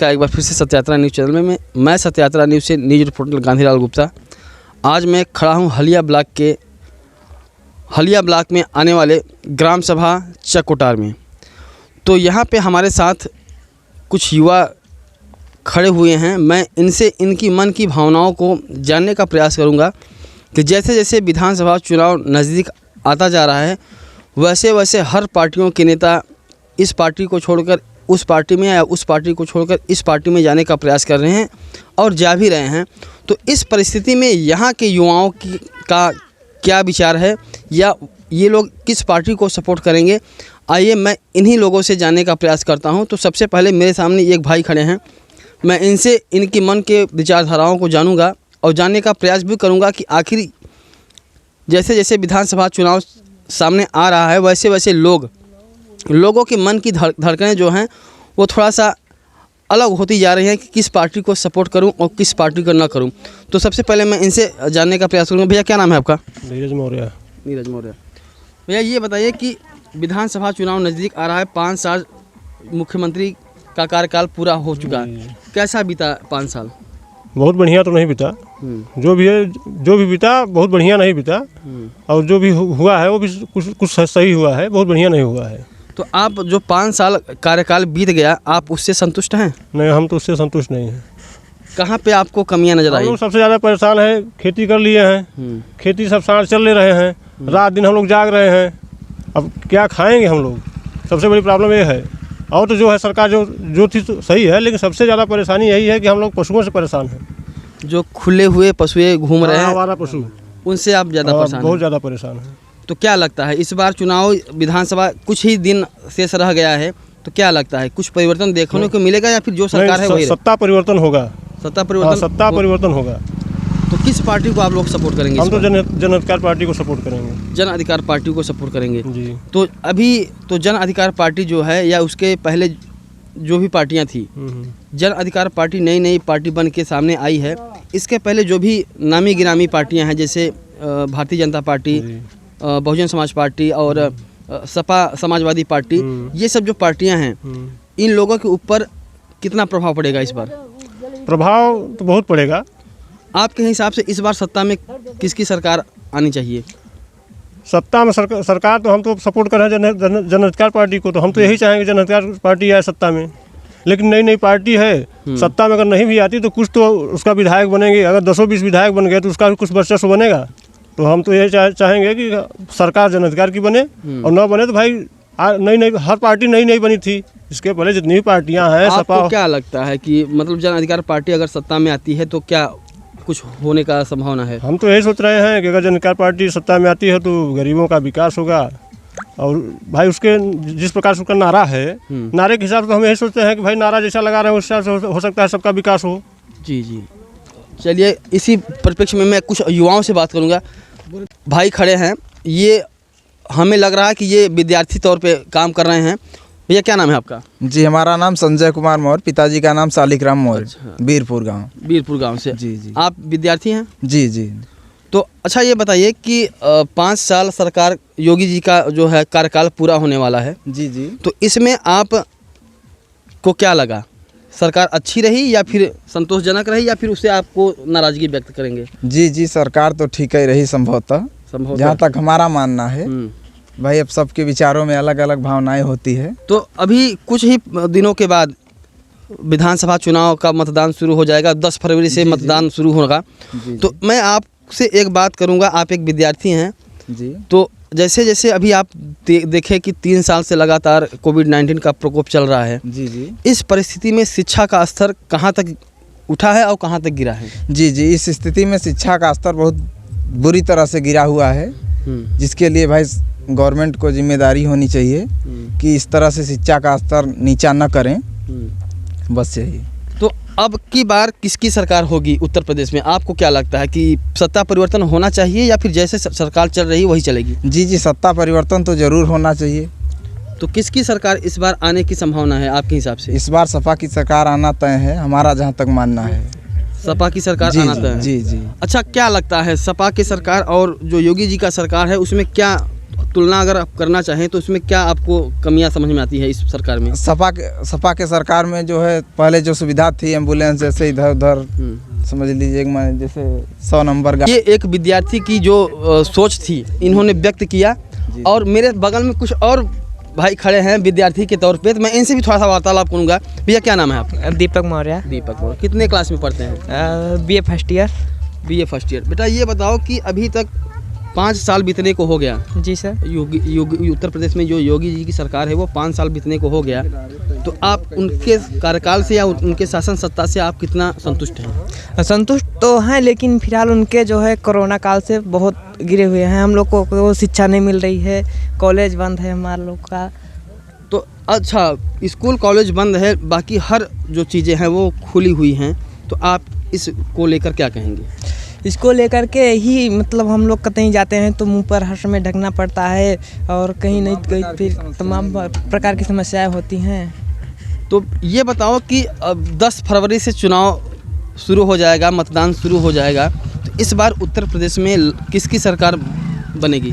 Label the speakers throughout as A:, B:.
A: का एक बार फिर से सत्यात्रा न्यूज़ चैनल में मैं सत्यात्रा न्यूज़ से न्यूज़ रिपोर्टर गांधीलाल गुप्ता। आज मैं खड़ा हूं हलिया ब्लॉक में आने वाले ग्राम सभा चकोटार में। तो यहां पे हमारे साथ कुछ युवा खड़े हुए हैं। मैं इनसे इनकी मन की भावनाओं को जानने का प्रयास करूंगा कि जैसे जैसे विधानसभा चुनाव नज़दीक आता जा रहा है वैसे वैसे हर पार्टियों के नेता इस पार्टी को छोड़कर उस पार्टी में या उस पार्टी को छोड़कर इस पार्टी में जाने का प्रयास कर रहे हैं और जा भी रहे हैं। तो इस परिस्थिति में यहाँ के युवाओं का क्या विचार है या ये लोग किस पार्टी को सपोर्ट करेंगे, आइए मैं इन्हीं लोगों से जानने का प्रयास करता हूँ। तो सबसे पहले मेरे सामने एक भाई खड़े हैं, मैं इनसे इनकी मन के विचारधाराओं को जानूँगा और जानने का प्रयास भी करूँगा कि आखिर जैसे जैसे विधानसभा चुनाव सामने आ रहा है वैसे वैसे लोगों के मन की धड़कनें जो हैं वो थोड़ा सा अलग होती जा रही हैं कि किस पार्टी को सपोर्ट करूं और किस पार्टी को ना करूं। तो सबसे पहले मैं इनसे जानने का प्रयास करूंगा। भैया क्या नाम है आपका?
B: नीरज मौर्य।
A: नीरज मौर्य। भैया ये बताइए कि विधानसभा चुनाव नज़दीक आ रहा है, 5 साल मुख्यमंत्री का कार्यकाल पूरा हो चुका है, कैसा बीता 5 साल?
B: बहुत बढ़िया तो नहीं बीता, जो भी बीता बहुत बढ़िया नहीं बीता, और जो भी हुआ है वो भी कुछ सही हुआ है, बहुत बढ़िया नहीं हुआ है।
A: तो आप जो 5 साल कार्यकाल बीत गया आप उससे संतुष्ट हैं? नहीं,
B: हम तो उससे संतुष्ट नहीं हैं।
A: कहाँ पे आपको कमियां नजर आई?
B: हम लोग सबसे ज़्यादा परेशान हैं, खेती कर लिए हैं, खेती सब साल चल ले रहे हैं, रात दिन हम लोग जाग रहे हैं, अब क्या खाएंगे हम लोग, सबसे बड़ी प्रॉब्लम ये है। और तो जो है सरकार जो थी तो सही है, लेकिन सबसे ज़्यादा परेशानी यही है कि हम लोग पशुओं से परेशान हैं। जो
A: खुले हुए पशुएं घूम रहे हैं,
B: हमारा पशु,
A: उनसे आप ज़्यादा परेशान?
B: बहुत ज़्यादा परेशान हैं।
A: तो क्या लगता है इस बार चुनाव विधानसभा कुछ ही दिन शेष रह गया है, तो क्या लगता है कुछ परिवर्तन देखने को मिलेगा या फिर जो सरकार है वही?
B: सत्ता परिवर्तन होगा।
A: सत्ता
B: परिवर्तन होगा।
A: तो किस पार्टी को आप लोग सपोर्ट करेंगे?
B: हम तो जन अधिकार पार्टी को सपोर्ट करेंगे।
A: जन अधिकार पार्टी को सपोर्ट करेंगे
B: जी।
A: तो अभी तो जन अधिकार पार्टी जो है या उसके पहले जो भी पार्टियां थी, जन अधिकार पार्टी नई पार्टी बन के सामने आई है। इसके पहले जो भी नामी गिरामी पार्टियां हैं जैसे भारतीय जनता पार्टी, बहुजन समाज पार्टी और सपा समाजवादी पार्टी, ये सब जो पार्टियां हैं इन लोगों के ऊपर कितना प्रभाव पड़ेगा इस बार?
B: प्रभाव तो बहुत पड़ेगा।
A: आपके हिसाब से इस बार सत्ता में किसकी सरकार आनी चाहिए?
B: सत्ता में सरकार तो हम तो सपोर्ट कर रहे हैं जन अधिकार पार्टी को, तो हम तो यही चाहेंगे जन अधिकार पार्टी आए सत्ता में। लेकिन नई पार्टी है, सत्ता में अगर नहीं भी आती तो कुछ तो उसका विधायक बनेंगे। अगर 10-20 विधायक बन गए तो उसका भी कुछ वर्चस्व बनेगा। तो हम तो यही चाहेंगे कि सरकार जन अधिकार की बने, और ना बने तो भाई नई हर पार्टी नई बनी थी, इसके पहले जितनी भी पार्टियाँ हैं।
A: आपको क्या लगता है कि मतलब जन अधिकार पार्टी अगर सत्ता में आती है तो क्या कुछ होने का संभावना है?
B: हम तो यही सोच रहे हैं कि अगर जन अधिकार पार्टी सत्ता में आती है तो गरीबों का विकास होगा। और भाई उसके जिस प्रकार से उसका नारा है, नारे के हिसाब से हम यही सोचते हैं कि भाई नारा जैसा लगा रहे हैं उस हिसाब से हो सकता है सबका विकास हो।
A: जी। चलिए इसी परिप्रेक्ष्य में मैं कुछ युवाओं से बात करूंगा। भाई खड़े हैं, ये हमें लग रहा है कि ये विद्यार्थी तौर पे काम कर रहे हैं। भैया क्या नाम है आपका?
C: जी, हमारा नाम संजय कुमार मौर्य, पिताजी का नाम सालिकराम मौर्य।
A: अच्छा।
C: बीरपुर गांव
A: से।
C: जी।
A: आप विद्यार्थी हैं?
C: जी।
A: तो अच्छा ये बताइए कि 5 साल सरकार योगी जी का जो है कार्यकाल पूरा होने वाला है।
C: जी।
A: तो इसमें आप को क्या लगा, सरकार अच्छी रही या फिर संतोषजनक रही या फिर उससे आपको नाराजगी व्यक्त करेंगे?
C: जी, सरकार तो ठीक ही रही संभवतः, जहाँ तक हमारा मानना है। भाई अब सबके विचारों में अलग अलग भावनाएं होती है।
A: तो अभी कुछ ही दिनों के बाद विधानसभा चुनाव का मतदान शुरू हो जाएगा, 10 फरवरी से मतदान शुरू होगा। तो मैं आपसे एक बात करूंगा, आप एक विद्यार्थी हैं
C: जी।
A: तो जैसे जैसे अभी आप देखें कि 3 साल से लगातार कोविड-19 का प्रकोप चल रहा है।
C: जी।
A: इस परिस्थिति में शिक्षा का स्तर कहाँ तक उठा है और कहाँ तक गिरा है?
C: जी, इस स्थिति में शिक्षा का स्तर बहुत बुरी तरह से गिरा हुआ है, जिसके लिए भाई गवर्नमेंट को जिम्मेदारी होनी चाहिए कि इस तरह से शिक्षा का स्तर नीचा न करें, बस यही।
A: तो अब की बार किसकी सरकार होगी उत्तर प्रदेश में? आपको क्या लगता है कि सत्ता परिवर्तन होना चाहिए या फिर जैसे सरकार चल रही है वही चलेगी?
C: जी, सत्ता परिवर्तन तो जरूर होना चाहिए।
A: तो किसकी सरकार इस बार आने की संभावना है आपके हिसाब से?
C: इस बार सपा की सरकार आना तय है, हमारा जहाँ तक मानना है।
A: सपा की सरकार आना तय है?
C: जी।
A: अच्छा क्या लगता है सपा की सरकार और जो योगी जी का सरकार है उसमें क्या तुलना अगर आप करना चाहें तो उसमें क्या आपको कमियां समझ में आती है इस सरकार में?
C: सपा के सरकार में जो है पहले जो सुविधा थी एम्बुलेंस जैसे इधर उधर समझ लीजिए कि मैं जैसे 100 नंबर
A: ये एक विद्यार्थी की जो सोच थी इन्होंने व्यक्त किया। और मेरे बगल में कुछ और भाई खड़े हैं विद्यार्थी के तौर पे, तो मैं इनसे भी थोड़ा सा वार्तालाप करूँगा। भैया क्या नाम है आपका?
D: दीपक मौर्य।
A: दीपक मौर्य। कितने क्लास में पढ़ते हैं?
D: BA first year.
A: BA first year. बेटा ये बताओ कि अभी तक 5 साल बीतने को हो गया।
D: जी सर।
A: योगी उत्तर प्रदेश में जो योगी जी की सरकार है वो 5 साल बीतने को हो गया, तो आप उनके कार्यकाल से या उनके शासन सत्ता से आप कितना संतुष्ट हैं?
D: संतुष्ट तो हैं, लेकिन फिलहाल उनके जो है कोरोना काल से बहुत गिरे हुए हैं। हम लोग को शिक्षा नहीं मिल रही है, कॉलेज बंद है हमारे लोग का।
A: तो अच्छा, स्कूल कॉलेज बंद है, बाकी हर जो चीज़ें हैं वो खुली हुई हैं, तो आप इसको लेकर क्या कहेंगे?
D: इसको लेकर के ही मतलब हम लोग कहीं जाते हैं तो मुंह पर हर समय ढकना पड़ता है, और कहीं नहीं तो कहीं फिर तमाम प्रकार की समस्याएं होती हैं।
A: तो ये बताओ कि अब 10 फरवरी से चुनाव शुरू हो जाएगा, मतदान शुरू हो जाएगा, तो इस बार उत्तर प्रदेश में किसकी सरकार बनेगी?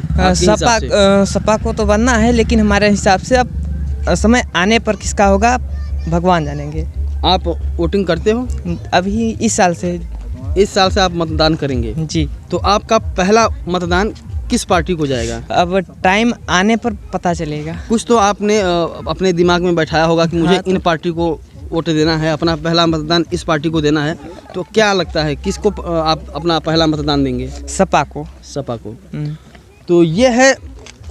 D: सपा को तो बनना है, लेकिन हमारे हिसाब से अब समय आने पर किसका होगा भगवान जानेंगे।
A: आप वोटिंग करते हो?
D: अभी इस साल से आप मतदान करेंगे? जी।
A: तो आपका पहला मतदान किस पार्टी को जाएगा?
D: अब टाइम आने पर पता चलेगा।
A: कुछ तो आपने अपने दिमाग में बैठाया होगा कि मुझे इन पार्टी को वोट देना है, अपना पहला मतदान इस पार्टी को देना है, तो क्या लगता है किसको आप अपना पहला मतदान देंगे?
D: सपा को।
A: तो ये है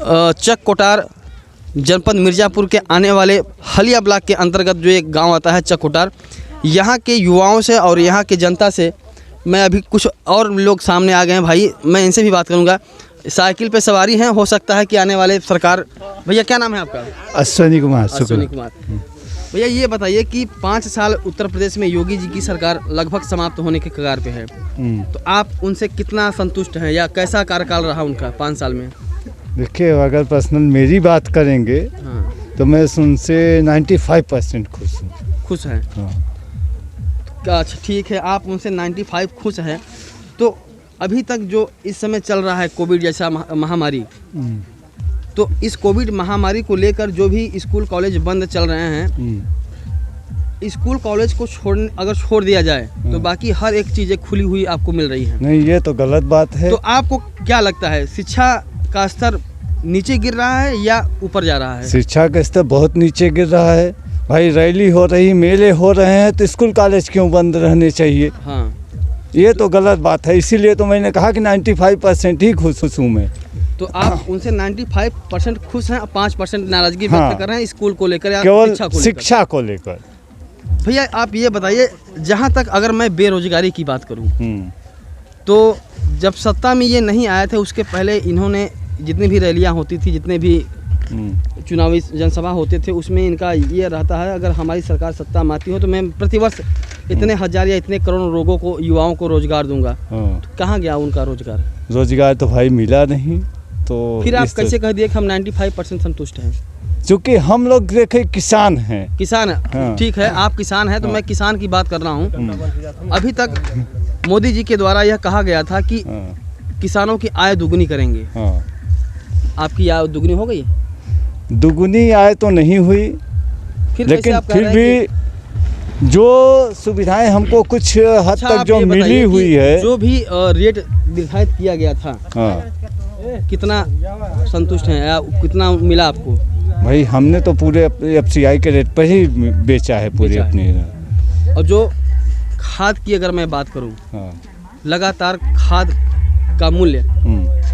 A: चक कोटार जनपद मिर्ज़ापुर के आने वाले हलिया ब्लॉक के अंतर्गत जो एक गांव आता है चक कोटार। यहाँ के युवाओं से और यहाँ के जनता से मैं अभी कुछ और लोग सामने आ गए हैं भाई, मैं इनसे भी बात करूँगा। साइकिल पे सवारी हैं, हो सकता है कि आने वाले सरकार। भैया क्या नाम है आपका?
E: अश्विनी कुमार।
A: अश्विनी कुमार। भैया ये बताइए कि 5 साल उत्तर प्रदेश में योगी जी की सरकार लगभग समाप्त होने के कगार पे है, तो आप उनसे कितना संतुष्ट हैं या कैसा कार्यकाल रहा उनका 5 साल में?
E: देखिए, अगर पर्सनल मेरी बात करेंगे तो मैं उनसे 95% खुश हूँ।
A: खुश हैं? अच्छा ठीक है, आप उनसे 95 खुश हैं। तो अभी तक जो इस समय चल रहा है कोविड जैसा महामारी, तो इस कोविड महामारी को लेकर जो भी स्कूल कॉलेज बंद चल रहे हैं, स्कूल कॉलेज को अगर छोड़ दिया जाए तो बाकी हर एक चीज़ें खुली हुई आपको मिल रही हैं।
E: नहीं, ये तो गलत बात है।
A: तो आपको क्या लगता है, शिक्षा का स्तर नीचे गिर रहा है या ऊपर जा रहा है?
E: शिक्षा का स्तर बहुत नीचे गिर रहा है भाई। रैली हो रही, मेले हो रहे हैं, तो स्कूल कॉलेज क्यों बंद रहने चाहिए?
A: हाँ,
E: ये तो गलत बात है। इसीलिए तो मैंने कहा कि 95% ही खुश हूँ मैं।
A: तो आप उनसे 95% खुश हैं, 5% नाराजगी व्यक्त कर रहे हैं स्कूल को लेकर या
E: केवल शिक्षा को लेकर।
A: भैया आप ये बताइए, जहाँ तक अगर मैं बेरोजगारी की बात करूँ, तो जब सत्ता में ये नहीं आए थे उसके पहले इन्होंने जितनी भी रैलियाँ होती थी, जितने भी चुनावी जनसभा होते थे, उसमें इनका ये रहता है अगर हमारी सरकार सत्ता में आती हो तो मैं प्रतिवर्ष इतने हजार या इतने करोड़ लोगों को, युवाओं को रोजगार दूंगा। तो कहाँ गया उनका रोजगार?
E: रोजगार तो भाई मिला नहीं। तो
A: फिर आप कैसे कह दिए कि हम 95% संतुष्ट हैं?
E: क्योंकि हम लोग देखे किसान हैं।
A: किसान है? हाँ। ठीक है, आप किसान हैं तो मैं किसान की बात कर रहा हूँ। अभी तक मोदी जी के द्वारा यह कहा गया था कि किसानों की आय दुगनी करेंगे। आपकी आय दुगनी हो गई?
E: दुगनी आय तो नहीं हुई, लेकिन फिर भी जो सुविधाएं हमको कुछ हद तक जो मिली हुई है,
A: जो भी रेट निर्धारित किया गया था, कितना संतुष्ट हैं या कितना मिला आपको?
E: भाई हमने तो पूरे FCI के रेट पर ही बेचा है पूरे अपने।
A: और जो खाद की अगर मैं बात करूं, लगातार खाद का मूल्य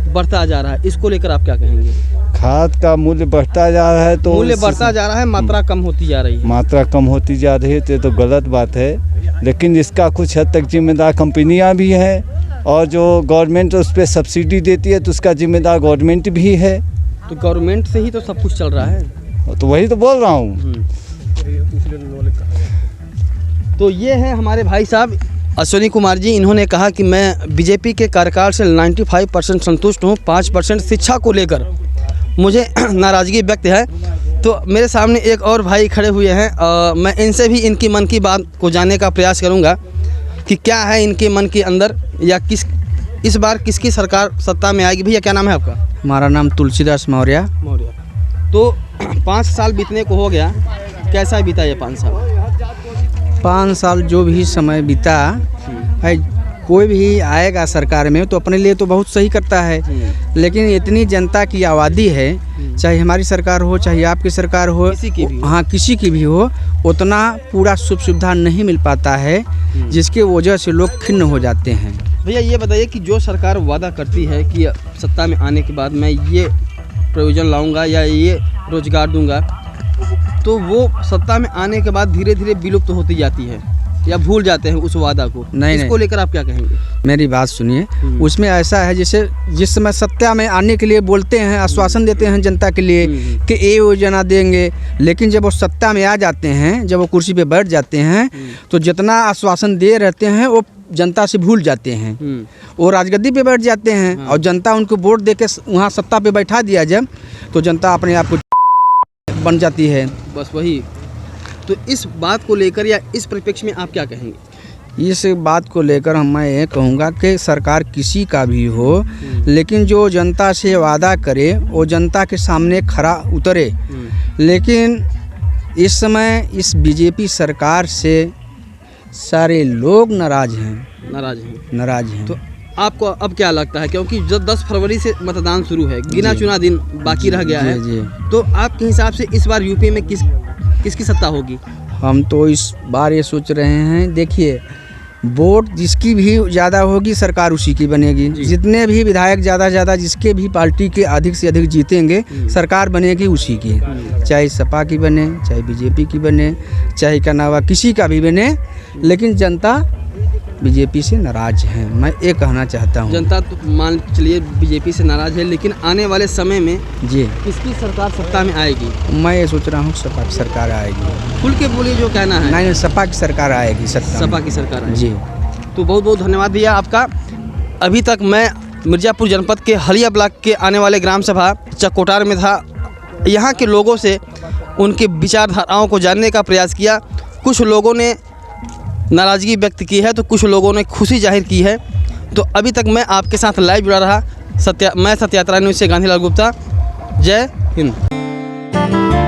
A: बढ़ता जा रहा है, इसको लेकर आप क्या कहेंगे?
E: खाद का मूल्य बढ़ता जा रहा है तो
A: मूल्य बढ़ता जा रहा है, मात्रा कम होती जा रही है।
E: मात्रा कम होती जा रही है तो गलत बात है, लेकिन इसका कुछ हद तक जिम्मेदार कंपनियां भी हैं, और जो गवर्नमेंट उस पर सब्सिडी देती है तो उसका जिम्मेदार गवर्नमेंट भी है।
A: तो गवर्नमेंट से ही तो सब कुछ चल रहा है।
E: तो वही तो बोल रहा हूँ।
A: तो ये है हमारे भाई साहब अश्विनी कुमार जी। इन्होंने कहा कि मैं बीजेपी के कार्यकाल से 95% संतुष्ट हूँ, 5% शिक्षा को लेकर मुझे नाराज़गी व्यक्त है। तो मेरे सामने एक और भाई खड़े हुए हैं, मैं इनसे भी इनकी मन की बात को जानने का प्रयास करूँगा कि क्या है इनके मन के अंदर, या इस बार किसकी सरकार सत्ता में आएगी? भैया क्या नाम है आपका?
F: हमारा नाम तुलसीदास मौर्य।
A: तो 5 साल बीतने को हो गया, कैसा बीता ये 5 साल?
F: 5 साल जो भी समय बीता भाई, कोई भी आएगा सरकार में तो अपने लिए तो बहुत सही करता है, लेकिन इतनी जनता की आबादी है, चाहे हमारी सरकार हो चाहे आपकी सरकार हो,
A: किसी की भी हो।
F: हाँ किसी की भी हो, उतना पूरा सुख सुविधा नहीं मिल पाता है, जिसके वजह से लोग खिन्न हो जाते हैं।
A: भैया ये बताइए कि जो सरकार वादा करती है कि सत्ता में आने के बाद मैं ये प्रयोजन लाऊंगा या ये रोजगार दूंगा, तो वो सत्ता में आने के बाद धीरे धीरे विलुप्त होती जाती है या भूल जाते हैं उस वादा को। इसको लेकर आप क्या कहेंगे?
F: मेरी बात सुनिए, उसमें ऐसा है जैसे जिस समय सत्ता में आने के लिए बोलते हैं, आश्वासन देते हैं जनता के लिए कि ये योजना देंगे, लेकिन जब वो सत्ता में आ जाते हैं, जब वो कुर्सी पे बैठ जाते हैं, तो जितना आश्वासन दे रहते हैं वो जनता से भूल जाते हैं। वो राजगद्दी पे बैठ जाते हैं और जनता उनको वोट दे के वहाँ सत्ता पे बैठा दिया जब, तो जनता अपने आप को बन जाती है।
A: बस वही। तो इस बात को लेकर या इस परिप्रेक्ष्य में आप क्या कहेंगे?
F: इस बात को लेकर मैं ये कहूँगा कि सरकार किसी का भी हो, लेकिन जो जनता से वादा करे वो जनता के सामने खरा उतरे। लेकिन इस समय इस बीजेपी सरकार से सारे लोग नाराज़ हैं।
A: तो आपको अब क्या लगता है, क्योंकि जब 10 फरवरी से मतदान शुरू है, गिना चुना दिन बाकी रह गया है, तो आपके हिसाब से इस बार यूपी में किसकी सत्ता होगी?
F: हम तो इस बार ये सोच रहे हैं, देखिए वोट जिसकी भी ज़्यादा होगी सरकार उसी की बनेगी। जितने भी विधायक ज़्यादा जिसके भी पार्टी के अधिक से अधिक जीतेंगे, सरकार बनेगी उसी की, चाहे सपा की बने, चाहे बीजेपी की बने, चाहे का नावा किसी का भी बने, लेकिन जनता बीजेपी से नाराज़ है। मैं ये कहना चाहता हूँ।
A: जनता तो मान चलिए बीजेपी से नाराज़ है, लेकिन आने वाले समय में
F: जी
A: किसकी सरकार सत्ता में आएगी?
F: मैं ये सोच रहा हूँ सपा की सरकार आएगी।
A: खुल के बोलिए जो कहना है।
F: नहीं, सपा की सरकार आएगी।
A: सपा की सरकार आएगी।
F: जी।
A: तो बहुत बहुत धन्यवाद भैया आपका। अभी तक मैं मिर्ज़ापुर जनपद के हलिया ब्लॉक के आने वाले ग्राम सभा चकोटार में था। यहाँ के लोगों से उनकी विचारधाराओं को जानने का प्रयास किया। कुछ लोगों ने नाराज़गी व्यक्त की है तो कुछ लोगों ने खुशी जाहिर की है। तो अभी तक मैं आपके साथ लाइव जुड़ा रहा। मैं सत्यात्रा न्यूज़ से गांधीलाल गुप्ता। जय हिंद।